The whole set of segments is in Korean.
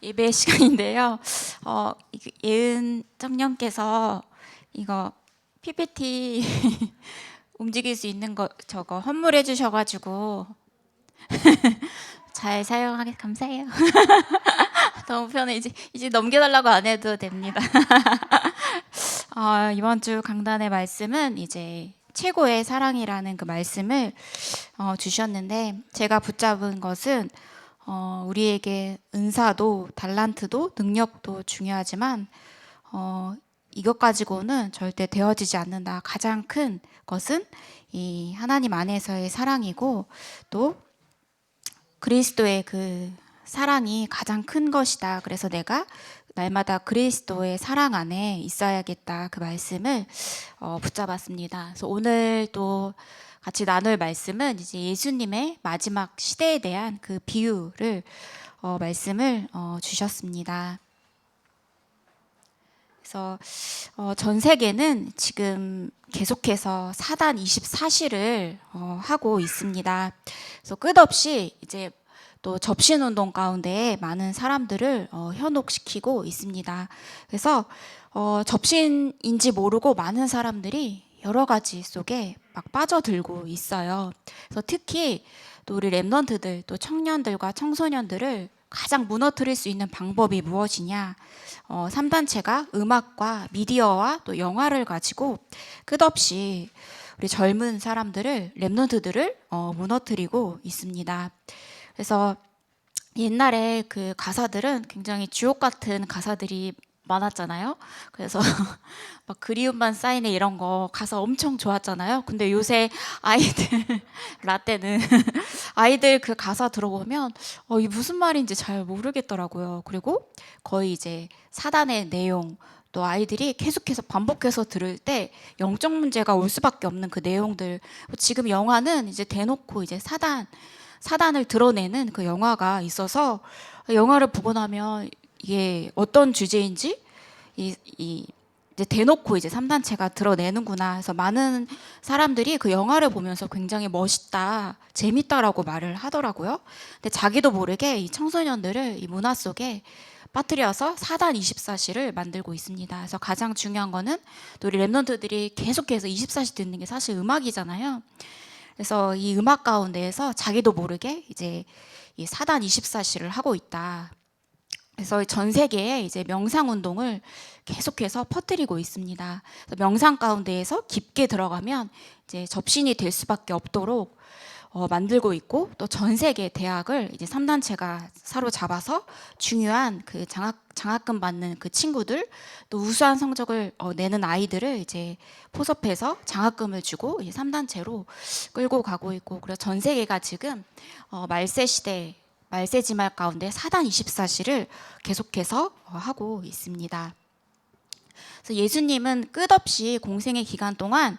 예배 시간인데요. 예은 청년께서 이거 PPT 움직일 수 있는 거 저거 헌물해 주셔가지고 잘 사용하게 감사해요. 너무 편해. 이제 넘겨달라고 안 해도 됩니다. 이번 주 강단의 말씀은 이제 최고의 사랑이라는 그 말씀을 주셨는데, 제가 붙잡은 것은 우리에게 은사도 달란트도 능력도 중요하지만 이것 가지고는 절대 되어지지 않는다. 가장 큰 것은 이 하나님 안에서의 사랑이고, 또 그리스도의 그 사랑이 가장 큰 것이다. 그래서 내가 날마다 그리스도의 사랑 안에 있어야겠다. 그 말씀을 붙잡았습니다. 그래서 오늘 또 같이 나눌 말씀은 이제 예수님의 마지막 시대에 대한 그 비유를 말씀을 주셨습니다. 그래서 전 세계는 지금 계속해서 사단 24시를 하고 있습니다. 그래서 끝없이 이제 또 접신운동 가운데 많은 사람들을 현혹시키고 있습니다. 그래서 접신인지 모르고 많은 사람들이 여러 가지 속에 막 빠져들고 있어요. 그래서 특히 또 우리 랩런트들, 또 청년들과 청소년들을 가장 무너뜨릴 수 있는 방법이 무엇이냐? 3단체가 음악과 미디어와 또 영화를 가지고 끝없이 우리 젊은 사람들을, 랩런트들을 무너뜨리고 있습니다. 그래서 옛날에 그 가사들은 굉장히 주옥 같은 가사들이 많았잖아요. 그래서 막 그리움만 쌓이네 이런 거 가사 엄청 좋았잖아요. 근데 요새 아이들 라떼는 아이들 그 가사 들어보면 이 무슨 말인지 잘 모르겠더라고요. 그리고 거의 이제 사단의 내용, 또 아이들이 계속해서 반복해서 들을 때 영적 문제가 올 수밖에 없는 그 내용들. 지금 영화는 이제 대놓고 이제 사단을 드러내는 그 영화가 있어서 영화를 보고 나면 이게 어떤 주제인지 이제 대놓고 이제 3단체가 드러내는구나 해서 많은 사람들이 그 영화를 보면서 굉장히 멋있다, 재밌다라고 말을 하더라고요. 근데 자기도 모르게 이 청소년들을 이 문화 속에 빠뜨려서 사단 24시를 만들고 있습니다. 그래서 가장 중요한 거는 또 우리 랩런트들이 계속해서 24시 듣는 게 사실 음악이잖아요. 그래서 이 음악 가운데에서 자기도 모르게 이제 이 사단 24시를 하고 있다. 그래서 전 세계에 이제 명상 운동을 계속해서 퍼뜨리고 있습니다. 명상 가운데에서 깊게 들어가면 이제 접신이 될 수밖에 없도록 만들고 있고, 또 전 세계 대학을 이제 3단체가 사로잡아서 중요한 그 장학금 받는 그 친구들, 또 우수한 성적을 내는 아이들을 이제 포섭해서 장학금을 주고 이제 3단체로 끌고 가고 있고, 그래서 전 세계가 지금 말세 시대, 말세지말 가운데 사단 24시를 계속해서 하고 있습니다. 그래서 예수님은 끝없이 공생의 기간 동안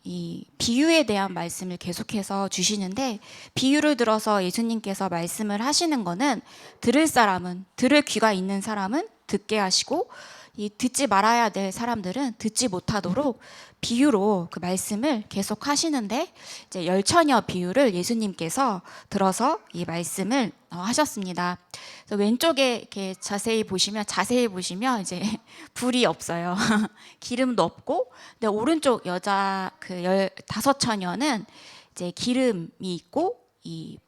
이 비유에 대한 말씀을 계속해서 주시는데, 비유를 들어서 예수님께서 말씀을 하시는 거는 들을 귀가 있는 사람은 듣게 하시고, 이 듣지 말아야 될 사람들은 듣지 못하도록 비유로 그 말씀을 계속 하시는데, 이제 열처녀 비유를 예수님께서 들어서 이 말씀을 하셨습니다. 그래서 왼쪽에 이렇게 자세히 보시면 이제 불이 없어요. 기름도 없고, 근데 오른쪽 여자 그 15처녀는 이제 기름이 있고 이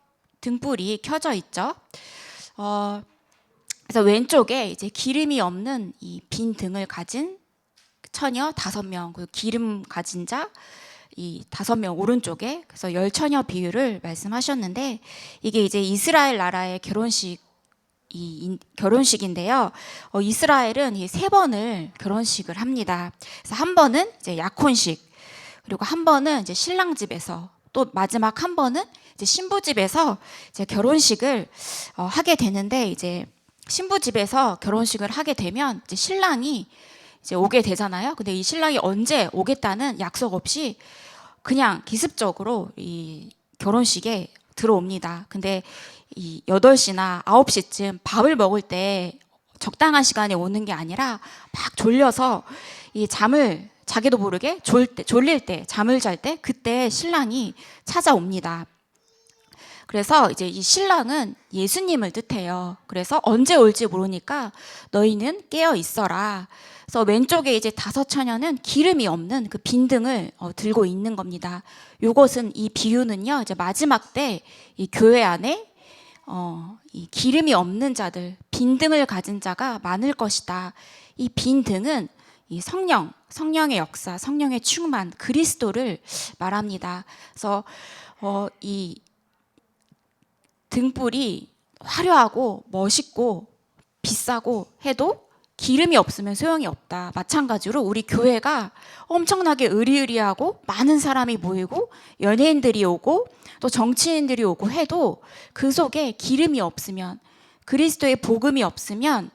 등불이 켜져 있죠. 그래서 왼쪽에 이제 기름이 없는 이 빈 등을 가진 처녀 5명, 그리고 기름 가진 자 이 5명 오른쪽에, 그래서 열처녀 비유를 말씀하셨는데, 이게 이제 이스라엘 나라의 결혼식인데요. 이스라엘은 이 3번을 결혼식을 합니다. 그래서 한 번은 이제 약혼식, 그리고 한 번은 이제 신랑 집에서, 또 마지막 한 번은 이제 신부 집에서 이제 결혼식을 하게 되는데, 이제 신부 집에서 결혼식을 하게 되면 이제 신랑이 이제 오게 되잖아요. 근데 이 신랑이 언제 오겠다는 약속 없이 그냥 기습적으로 이 결혼식에 들어옵니다. 근데 이 8시나 9시쯤 밥을 먹을 때 적당한 시간에 오는 게 아니라 막 졸려서 이 잠을 자기도 모르게 졸릴 때 잠을 잘 때 그때 신랑이 찾아옵니다. 그래서 이제 이 신랑은 예수님을 뜻해요. 그래서 언제 올지 모르니까 너희는 깨어 있어라. 그래서 왼쪽에 이제 다섯 처녀는 기름이 없는 그 빈등을 들고 있는 겁니다. 요것은 이 비유는요, 이제 마지막 때 이 교회 안에 이 기름이 없는 자들, 빈등을 가진 자가 많을 것이다. 이 빈등은 이 성령의 역사, 성령의 충만, 그리스도를 말합니다. 그래서 이 등불이 화려하고 멋있고 비싸고 해도 기름이 없으면 소용이 없다. 마찬가지로 우리 교회가 엄청나게 의리의리하고 많은 사람이 모이고 연예인들이 오고 또 정치인들이 오고 해도 그 속에 기름이 없으면, 그리스도의 복음이 없으면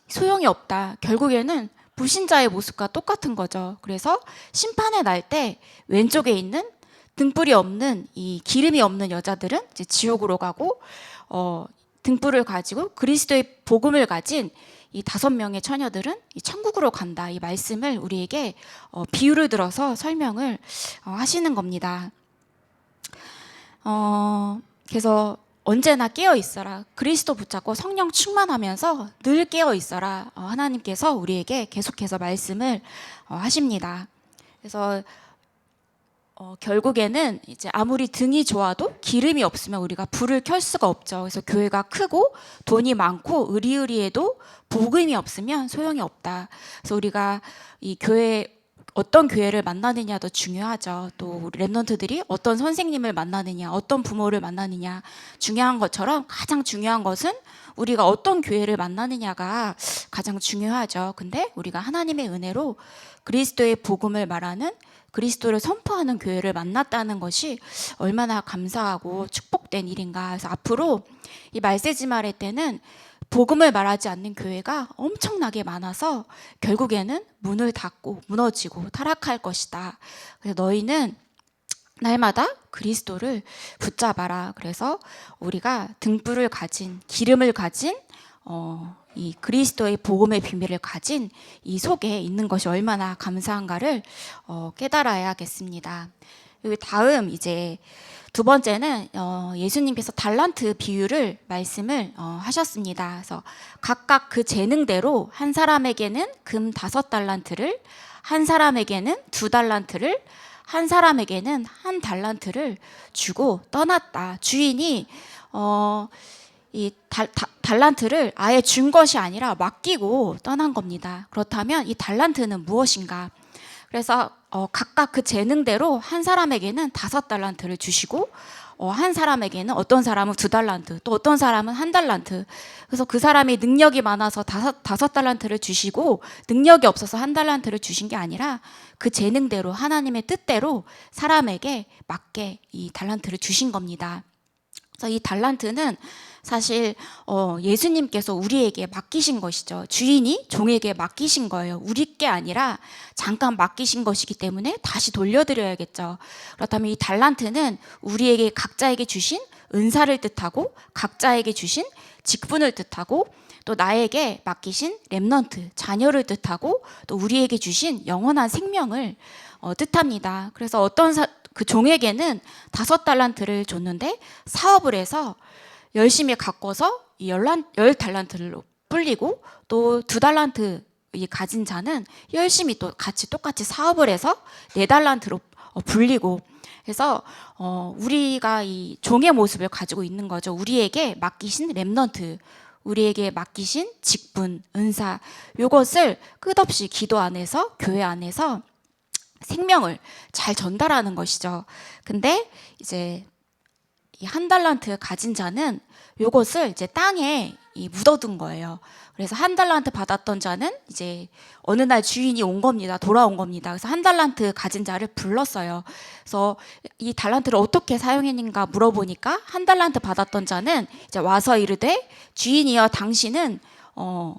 소용이 없다. 결국에는 불신자의 모습과 똑같은 거죠. 그래서 심판의 날 때 왼쪽에 있는 등불이 없는 이 기름이 없는 여자들은 이제 지옥으로 가고 등불을 가지고 그리스도의 복음을 가진 이 5명의 처녀들은 이 천국으로 간다. 이 말씀을 우리에게 비유를 들어서 설명을 하시는 겁니다. 그래서 언제나 깨어 있어라. 그리스도 붙잡고 성령 충만하면서 늘 깨어 있어라. 하나님께서 우리에게 계속해서 말씀을 하십니다. 그래서 결국에는 이제 아무리 등이 좋아도 기름이 없으면 우리가 불을 켤 수가 없죠. 그래서 교회가 크고 돈이 많고 의리의리해도 복음이 없으면 소용이 없다. 그래서 우리가 이 교회 어떤 교회를 만나느냐도 중요하죠. 또 우리 랩런트들이 어떤 선생님을 만나느냐, 어떤 부모를 만나느냐 중요한 것처럼 가장 중요한 것은 우리가 어떤 교회를 만나느냐가 가장 중요하죠. 근데 우리가 하나님의 은혜로 그리스도의 복음을 말하는, 그리스도를 선포하는 교회를 만났다는 것이 얼마나 감사하고 축복된 일인가. 그래서 앞으로 이 말세지 말의 때는 복음을 말하지 않는 교회가 엄청나게 많아서 결국에는 문을 닫고 무너지고 타락할 것이다. 그래서 너희는 날마다 그리스도를 붙잡아라. 그래서 우리가 등불을 가진, 기름을 가진 이 그리스도의 복음의 비밀을 가진 이 속에 있는 것이 얼마나 감사한가를 깨달아야겠습니다. 그리고 다음 이제 두 번째는 예수님께서 달란트 비유를 말씀을 하셨습니다. 그래서 각각 그 재능대로 한 사람에게는 금 5달란트를, 한 사람에게는 2달란트를, 한 사람에게는 1달란트를 주고 떠났다. 주인이 이 달란트를 아예 준 것이 아니라 맡기고 떠난 겁니다. 그렇다면 이 달란트는 무엇인가? 그래서 각각 그 재능대로 한 사람에게는 5달란트를 주시고 한 사람에게는, 어떤 사람은 2달란트, 또 어떤 사람은 1달란트. 그래서 그 사람이 능력이 많아서 5달란트를 주시고 능력이 없어서 1달란트를 주신 게 아니라 그 재능대로 하나님의 뜻대로 사람에게 맞게 이 달란트를 주신 겁니다. 그래서 이 달란트는 사실 예수님께서 우리에게 맡기신 것이죠. 주인이 종에게 맡기신 거예요. 우리 게 아니라 잠깐 맡기신 것이기 때문에 다시 돌려드려야겠죠. 그렇다면 이 달란트는 우리에게 각자에게 주신 은사를 뜻하고 각자에게 주신 직분을 뜻하고 또 나에게 맡기신 렘넌트, 자녀를 뜻하고 또 우리에게 주신 영원한 생명을 뜻합니다. 그래서 어떤 그 종에게는 5달란트를 줬는데 사업을 해서 열심히 가꿔서 10달란트를 불리고 또 2달란트 가진 자는 열심히 또 같이 똑같이 사업을 해서 4달란트로 불리고 해서 우리가 이 종의 모습을 가지고 있는 거죠. 우리에게 맡기신 렘넌트, 우리에게 맡기신 직분, 은사, 이것을 끝없이 기도 안에서, 교회 안에서 생명을 잘 전달하는 것이죠. 근데 이제 이 1달란트 가진 자는 요것을 이제 땅에 묻어둔 거예요. 그래서 1달란트 받았던 자는 이제 어느 날 주인이 온 겁니다. 돌아온 겁니다. 그래서 1달란트 가진 자를 불렀어요. 그래서 이 달란트를 어떻게 사용했는가 물어보니까 1달란트 받았던 자는 이제 와서 이르되 주인이여 당신은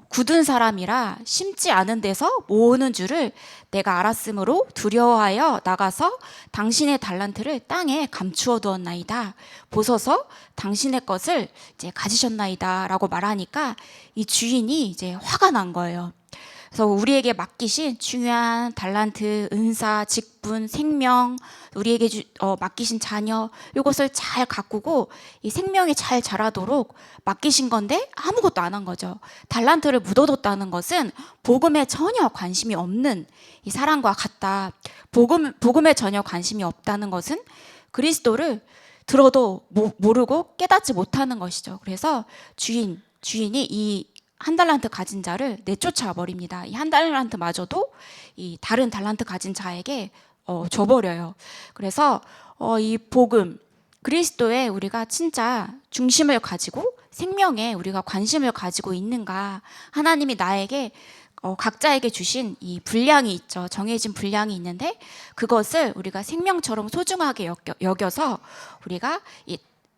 굳은 사람이라 심지 않은 데서 모으는 줄을 내가 알았으므로 두려워하여 나가서 당신의 달란트를 땅에 감추어 두었나이다. 보소서 당신의 것을 이제 가지셨나이다 라고 말하니까 이 주인이 이제 화가 난 거예요. 그래서 우리에게 맡기신 중요한 달란트, 은사, 직분, 생명, 우리에게 맡기신 자녀, 이것을 잘 가꾸고 이 생명이 잘 자라도록 맡기신 건데 아무것도 안 한 거죠. 달란트를 묻어뒀다는 것은 복음에 전혀 관심이 없는 이 사람과 같다. 복음에 전혀 관심이 없다는 것은 그리스도를 들어도 모르고 깨닫지 못하는 것이죠. 그래서 주인이 이 한 달란트 가진 자를 내쫓아 버립니다. 이 한 달란트마저도 이 다른 달란트 가진 자에게 줘버려요. 그래서 이 복음, 그리스도에 우리가 진짜 중심을 가지고 생명에 우리가 관심을 가지고 있는가. 하나님이 나에게 각자에게 주신 이 분량이 있죠. 정해진 분량이 있는데 그것을 우리가 생명처럼 소중하게 여겨서 우리가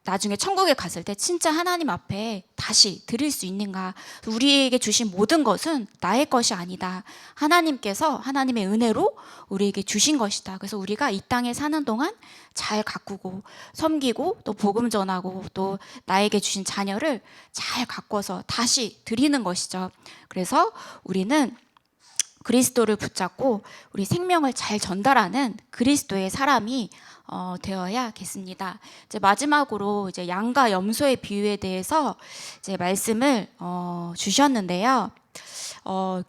나중에 천국에 갔을 때 진짜 하나님 앞에 다시 드릴 수 있는가. 우리에게 주신 모든 것은 나의 것이 아니다. 하나님께서 하나님의 은혜로 우리에게 주신 것이다. 그래서 우리가 이 땅에 사는 동안 잘 가꾸고 섬기고 또 복음 전하고 또 나에게 주신 자녀를 잘 가꿔서 다시 드리는 것이죠. 그래서 우리는 그리스도를 붙잡고 우리 생명을 잘 전달하는 그리스도의 사람이 되어야겠습니다. 이제 마지막으로 이제 양과 염소의 비유에 대해서 이제 말씀을 주셨는데요.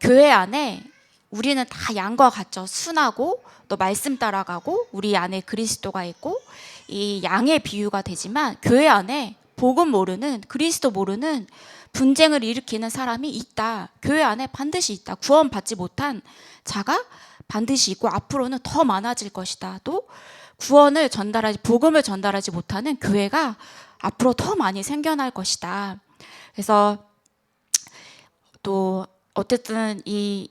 교회 안에 우리는 다 양과 같죠. 순하고 또 말씀 따라가고 우리 안에 그리스도가 있고 이 양의 비유가 되지만 교회 안에 복음 모르는 그리스도 모르는 분쟁을 일으키는 사람이 있다. 교회 안에 반드시 있다. 구원받지 못한 자가 반드시 있고 앞으로는 더 많아질 것이다. 또 복음을 전달하지 못하는 교회가 앞으로 더 많이 생겨날 것이다. 그래서 또 어쨌든 이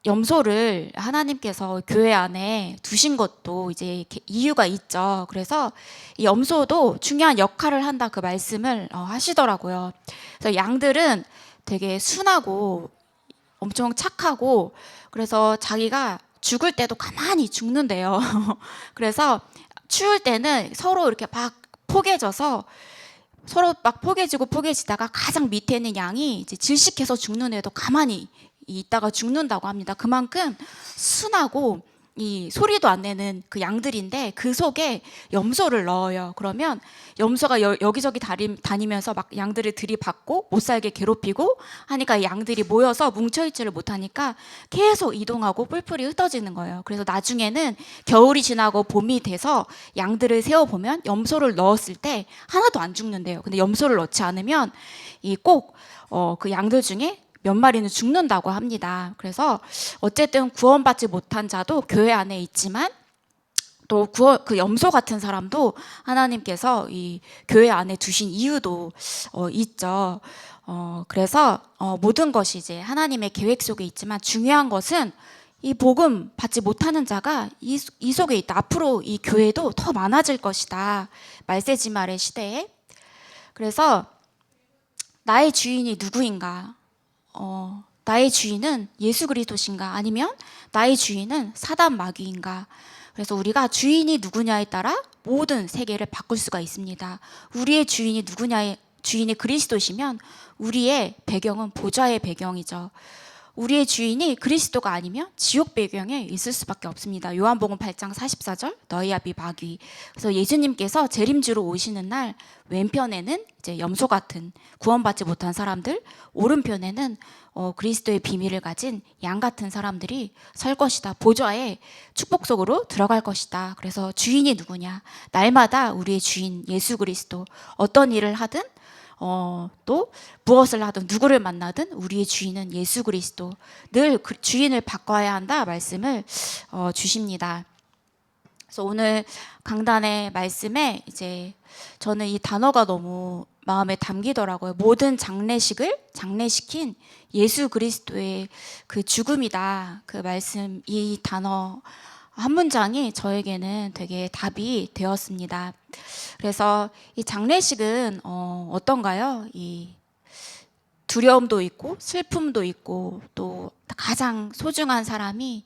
염소를 하나님께서 교회 안에 두신 것도 이제 이유가 있죠. 그래서 이 염소도 중요한 역할을 한다 그 말씀을 하시더라고요. 그래서 양들은 되게 순하고 엄청 착하고 그래서 자기가 죽을 때도 가만히 죽는데요. 그래서 추울 때는 서로 이렇게 막 포개져서 서로 막 포개지다가 가장 밑에 있는 양이 이제 질식해서 죽는 애도 가만히 있다가 죽는다고 합니다. 그만큼 순하고 이 소리도 안 내는 그 양들인데 그 속에 염소를 넣어요. 그러면 염소가 여기저기 다니면서 막 양들을 들이받고 못 살게 괴롭히고 하니까 양들이 모여서 뭉쳐있지를 못하니까 계속 이동하고 뿔뿔이 흩어지는 거예요. 그래서 나중에는 겨울이 지나고 봄이 돼서 양들을 세어보면 염소를 넣었을 때 하나도 안 죽는데요. 근데 염소를 넣지 않으면 꼭 그 양들 중에 몇 마리는 죽는다고 합니다. 그래서 어쨌든 구원받지 못한 자도 교회 안에 있지만 또 그 염소 같은 사람도 하나님께서 이 교회 안에 두신 이유도 있죠. 그래서 모든 것이 이제 하나님의 계획 속에 있지만 중요한 것은 이 복음 받지 못하는 자가 이 속에 있다. 앞으로 이 교회도 더 많아질 것이다. 말세지 말의 시대에. 그래서 나의 주인이 누구인가? 나의 주인은 예수 그리스도신가? 아니면 나의 주인은 사단 마귀인가? 그래서 우리가 주인이 누구냐에 따라 모든 세계를 바꿀 수가 있습니다. 우리의 주인이 주인이 그리스도시면 우리의 배경은 보좌의 배경이죠. 우리의 주인이 그리스도가 아니면 지옥 배경에 있을 수밖에 없습니다. 요한복음 8장 44절 너희 앞이 마귀. 그래서 예수님께서 재림주로 오시는 날 왼편에는 이제 염소 같은 구원받지 못한 사람들, 오른편에는 그리스도의 비밀을 가진 양 같은 사람들이 설 것이다. 보좌의 축복 속으로 들어갈 것이다. 그래서 주인이 누구냐? 날마다 우리의 주인 예수 그리스도 어떤 일을 하든 또 무엇을 하든 누구를 만나든 우리의 주인은 예수 그리스도. 늘 그 주인을 바꿔야 한다 말씀을 주십니다. 그래서 오늘 강단의 말씀에 이제 저는 이 단어가 너무 마음에 담기더라고요. 모든 장례식을 장례시킨 예수 그리스도의 그 죽음이다. 그 말씀, 이 단어 한 문장이 저에게는 되게 답이 되었습니다. 그래서 이 장례식은 어떤가요? 이 두려움도 있고 슬픔도 있고 또 가장 소중한 사람이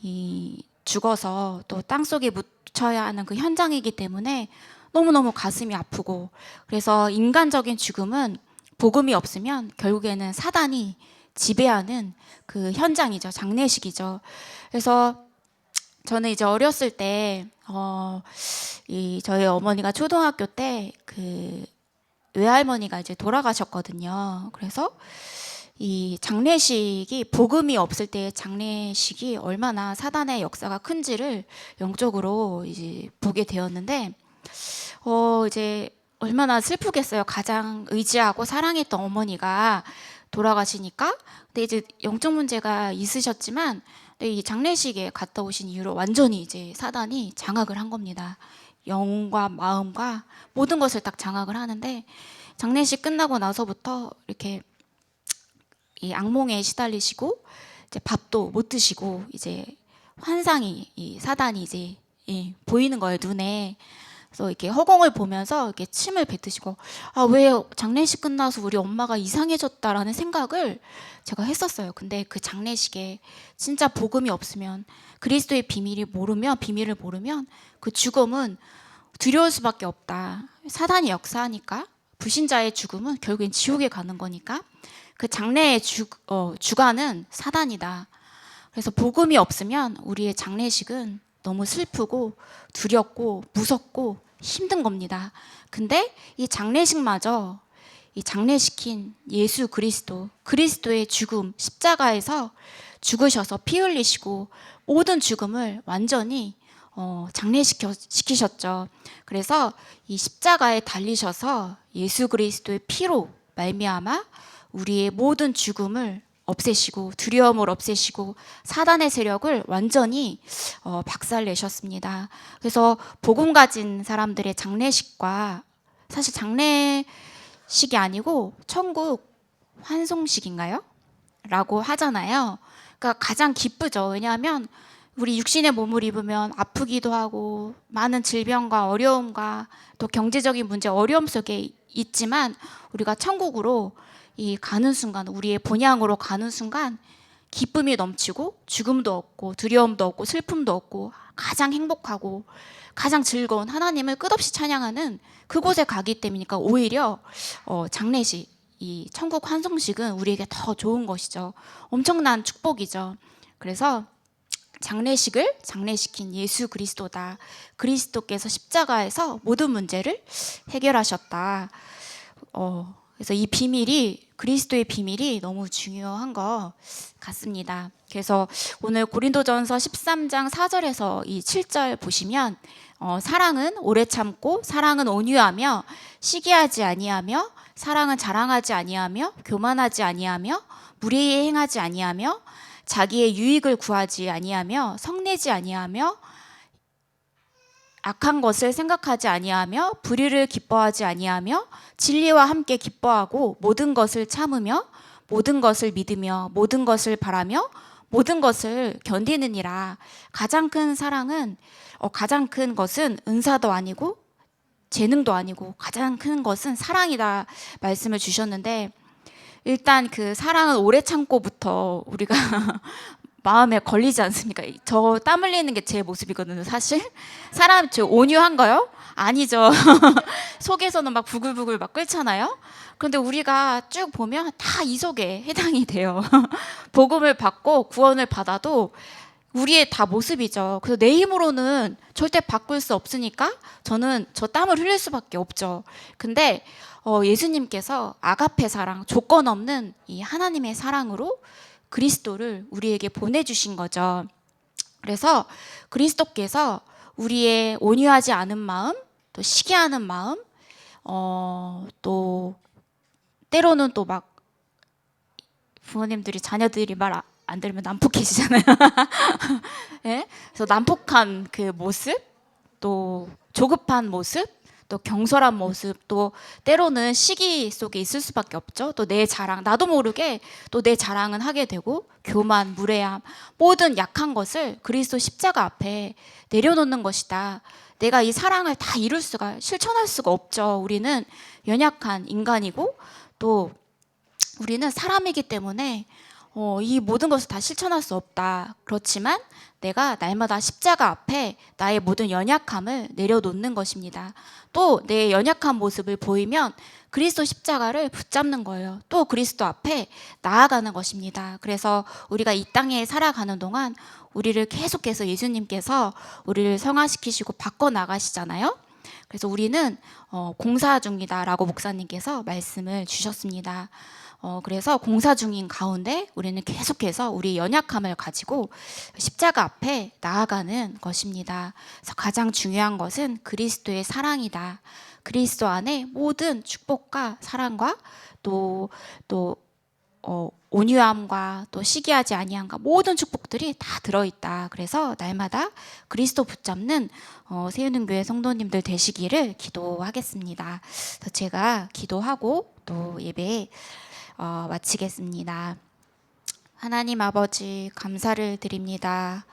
이 죽어서 또 땅속에 묻혀야 하는 그 현장이기 때문에 너무너무 가슴이 아프고 그래서 인간적인 죽음은 복음이 없으면 결국에는 사단이 지배하는 그 현장이죠. 장례식이죠. 그래서 저는 이제 어렸을 때 저희 어머니가 초등학교 때 그 외할머니가 이제 돌아가셨거든요. 그래서 이 장례식이 복음이 없을 때의 장례식이 얼마나 사단의 역사가 큰지를 영적으로 이제 보게 되었는데 이제 얼마나 슬프겠어요. 가장 의지하고 사랑했던 어머니가 돌아가시니까. 근데 이제 영적 문제가 있으셨지만 이 장례식에 갔다 오신 이후로 완전히 이제 사단이 장악을 한 겁니다. 영과 마음과 모든 것을 딱 장악을 하는데 장례식 끝나고 나서부터 이렇게 이 악몽에 시달리시고 이제 밥도 못 드시고 이제 환상이 이 사단이 이제 보이는 거예요, 눈에. 그래서 이렇게 허공을 보면서 이렇게 침을 뱉으시고 왜 장례식 끝나서 우리 엄마가 이상해졌다라는 생각을 제가 했었어요. 근데 그 장례식에 진짜 복음이 없으면 그리스도의 비밀을 모르면 그 죽음은 두려울 수밖에 없다. 사단이 역사하니까 불신자의 죽음은 결국엔 지옥에 가는 거니까 그 장래의 주관은 사단이다. 그래서 복음이 없으면 우리의 장례식은 너무 슬프고 두렵고 무섭고 힘든 겁니다. 근데 이 장례식마저 이 장례시킨 예수 그리스도의 죽음, 십자가에서 죽으셔서 피 흘리시고 모든 죽음을 완전히 장례시키셨죠. 그래서 이 십자가에 달리셔서 예수 그리스도의 피로 말미암아 우리의 모든 죽음을 없애시고 두려움을 없애시고 사단의 세력을 완전히 박살내셨습니다. 그래서 복음 가진 사람들의 장례식과 사실 장례식이 아니고 천국 환송식인가요? 라고 하잖아요. 그러니까 가장 기쁘죠. 왜냐하면 우리 육신의 몸을 입으면 아프기도 하고 많은 질병과 어려움과 또 경제적인 문제, 어려움 속에 있지만 우리가 천국으로 가는 순간, 우리의 본향으로 가는 순간 기쁨이 넘치고 죽음도 없고 두려움도 없고 슬픔도 없고 가장 행복하고 가장 즐거운 하나님을 끝없이 찬양하는 그곳에 가기 때문이니까 오히려 장례식, 이 천국 환송식은 우리에게 더 좋은 것이죠. 엄청난 축복이죠. 그래서 장례식을 장례시킨 예수 그리스도다. 그리스도께서 십자가에서 모든 문제를 해결하셨다. 그래서 이 비밀이 그리스도의 비밀이 너무 중요한 것 같습니다. 그래서 오늘 고린도전서 13장 4절에서 이 7절 보시면 사랑은 오래 참고 사랑은 온유하며 시기하지 아니하며 사랑은 자랑하지 아니하며 교만하지 아니하며 무례히 행하지 아니하며 자기의 유익을 구하지 아니하며 성내지 아니하며 악한 것을 생각하지 아니하며 불의를 기뻐하지 아니하며 진리와 함께 기뻐하고 모든 것을 참으며 모든 것을 믿으며 모든 것을 바라며 모든 것을 견디느니라. 가장 큰 사랑은 가장 큰 것은 은사도 아니고 재능도 아니고 가장 큰 것은 사랑이다 말씀을 주셨는데 일단 그 사랑은 오래 참고부터 우리가 마음에 걸리지 않습니까? 저 땀 흘리는 게 제 모습이거든요, 사실. 사람 저 온유한가요? 아니죠. 속에서는 막 부글부글 막 끓잖아요. 그런데 우리가 쭉 보면 다 이 속에 해당이 돼요. 복음을 받고 구원을 받아도 우리의 다 모습이죠. 그래서 내 힘으로는 절대 바꿀 수 없으니까 저는 저 땀을 흘릴 수밖에 없죠. 근데 예수님께서 아가페 사랑, 조건 없는 이 하나님의 사랑으로 그리스도를 우리에게 보내주신 거죠. 그래서 그리스도께서 우리의 온유하지 않은 마음, 또 시기하는 마음, 또 때로는 또 막 부모님들이 자녀들이 말 안 들으면 난폭해지잖아요. 네? 그래서 난폭한 그 모습, 또 조급한 모습, 또 경솔한 모습, 또 때로는 시기 속에 있을 수밖에 없죠. 또 내 자랑, 나도 모르게 또 내 자랑은 하게 되고 교만, 무례함, 모든 약한 것을 그리스도 십자가 앞에 내려놓는 것이다. 내가 이 사랑을 다 실천할 수가 없죠. 우리는 연약한 인간이고 또 우리는 사람이기 때문에 이 모든 것을 다 실천할 수 없다. 그렇지만 내가 날마다 십자가 앞에 나의 모든 연약함을 내려놓는 것입니다. 또 내 연약한 모습을 보이면 그리스도 십자가를 붙잡는 거예요. 또 그리스도 앞에 나아가는 것입니다. 그래서 우리가 이 땅에 살아가는 동안 우리를 계속해서 예수님께서 우리를 성화시키시고 바꿔 나가시잖아요. 그래서 우리는 공사 중이다라고 목사님께서 말씀을 주셨습니다. 그래서 공사 중인 가운데 우리는 계속해서 우리 연약함을 가지고 십자가 앞에 나아가는 것입니다. 그래서 가장 중요한 것은 그리스도의 사랑이다. 그리스도 안에 모든 축복과 사랑과 또 온유함과 또 시기하지 아니함과 모든 축복들이 다 들어있다. 그래서 날마다 그리스도 붙잡는 세우는교회 성도님들 되시기를 기도하겠습니다. 그래서 제가 기도하고 또 예배 마치겠습니다. 하나님 아버지 감사를 드립니다.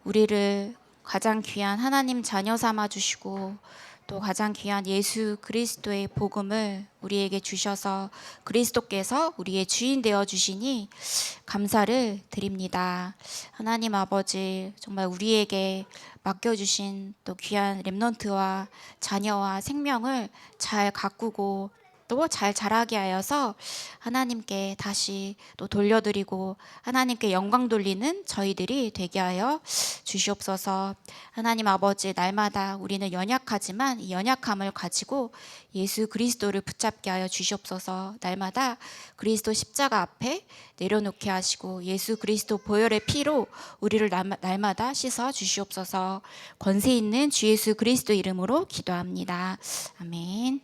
우리를 가장 귀한 하나님 자녀 삼아 주시고 또 가장 귀한 예수 그리스도의 복음을 우리에게 주셔서 그리스도께서 우리의 주인 되어 주시니 감사를 드립니다. 하나님 아버지 정말 우리에게 맡겨주신 또 귀한 렘넌트와 자녀와 생명을 잘 가꾸고 또 잘 자라게 하여서 하나님께 다시 또 돌려드리고 하나님께 영광 돌리는 저희들이 되게 하여 주시옵소서. 하나님 아버지 날마다 우리는 연약하지만 이 연약함을 가지고 예수 그리스도를 붙잡게 하여 주시옵소서. 날마다 그리스도 십자가 앞에 내려놓게 하시고 예수 그리스도 보혈의 피로 우리를 날마다 씻어 주시옵소서. 권세 있는 주 예수 그리스도 이름으로 기도합니다. 아멘.